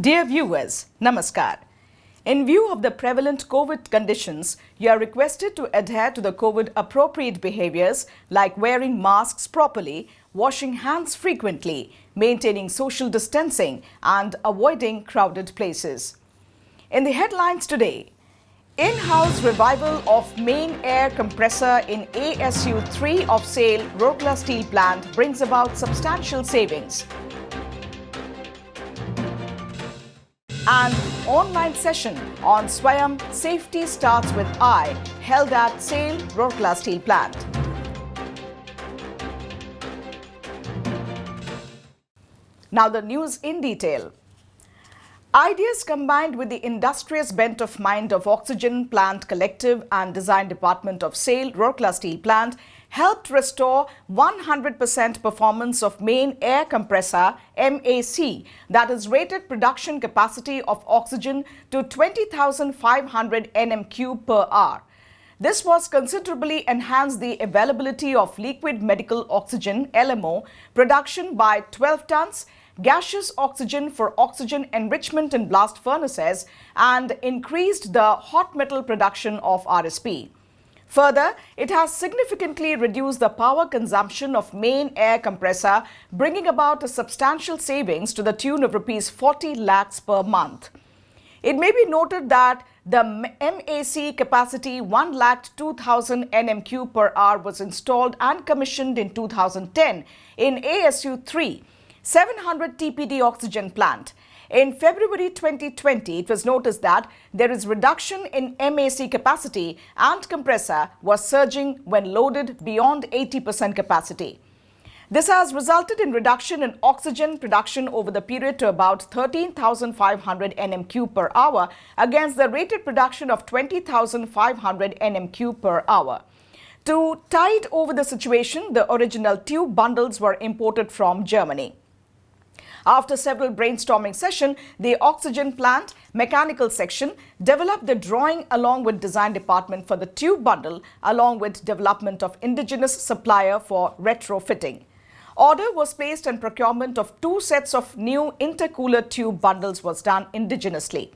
Dear viewers, Namaskar. In view of the prevalent COVID conditions, you are requested to adhere to the COVID appropriate behaviors like wearing masks properly, washing hands frequently, maintaining social distancing and avoiding crowded places. In the headlines today, in-house revival of main air compressor in ASU 3 of SAIL Rourkela Steel Plant brings about substantial savings. An online session on Swayam Safety Starts with I held at SAIL Rourkela Steel Plant. Now the news in detail. Ideas combined with the industrious bent of mind of Oxygen Plant Collective and Design Department of SAIL Rourkela Steel Plant helped restore 100% performance of main air compressor MAC, that is rated production capacity of oxygen to 20,500 nm³ per hour. This was considerably enhanced the availability of liquid medical oxygen LMO production by 12 tons, gaseous oxygen for oxygen enrichment in blast furnaces, and increased the hot metal production of RSP. Further, it has significantly reduced the power consumption of main air compressor, bringing about a substantial savings to the tune of Rs 40 lakhs per month. It may be noted that the MAC capacity 1,02,000 nm³ per hour was installed and commissioned in 2010 in ASU 3, 700 TPD oxygen plant. In February 2020, it was noticed that there is reduction in MAC capacity and compressor was surging when loaded beyond 80% capacity. This has resulted in reduction in oxygen production over the period to about 13,500 nm³ per hour against the rated production of 20,500 nm³ per hour. To tide over the situation, the original tube bundles were imported from Germany. After several brainstorming sessions, the oxygen plant mechanical section developed the drawing along with design department for the tube bundle, along with development of indigenous supplier for retrofitting. Order was placed and procurement of 2 sets of new intercooler tube bundles was done indigenously.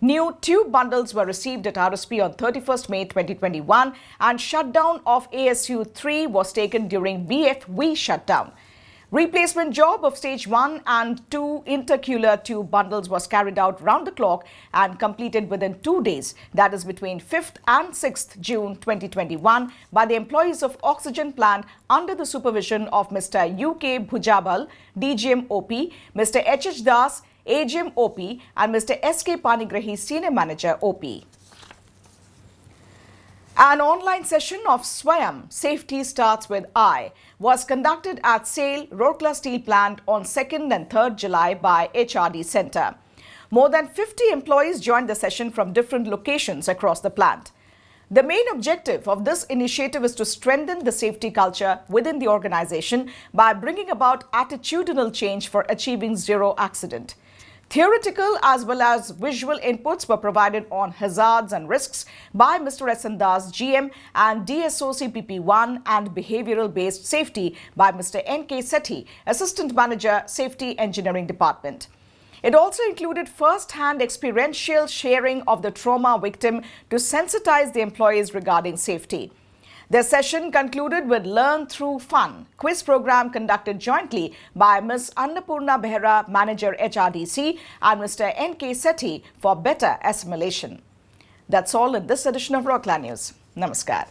New tube bundles were received at RSP on 31st May 2021 and shutdown of ASU 3 was taken during BFV shutdown. Replacement job of stage 1 and 2 intercooler tube bundles was carried out round the clock and completed within 2 days, that is between 5th and 6th June 2021 by the employees of Oxygen Plant under the supervision of Mr. U.K. Bhujabal, DGM OP, Mr. H.H. Das, AGM OP and Mr. S.K. Panigrahi, Senior Manager OP. An online session of Swayam Safety Starts with I was conducted at SAIL Rourkela Steel Plant on 2nd and 3rd July by HRD Center. More than 50 employees joined the session from different locations across the plant. The main objective of this initiative is to strengthen the safety culture within the organization by bringing about attitudinal change for achieving zero accident. Theoretical as well as visual inputs were provided on hazards and risks by Mr. S. N. Das, GM, and DSOC-PP1 and behavioral-based safety by Mr. N.K. Sethi, Assistant Manager, Safety Engineering Department. It also included first-hand experiential sharing of the trauma victim to sensitize the employees regarding safety. The session concluded with Learn Through Fun quiz program conducted jointly by Ms. Annapurna Behera, Manager HRDC, and Mr. N.K. Sethi for better assimilation. That's all in this edition of Rourkela News. Namaskar.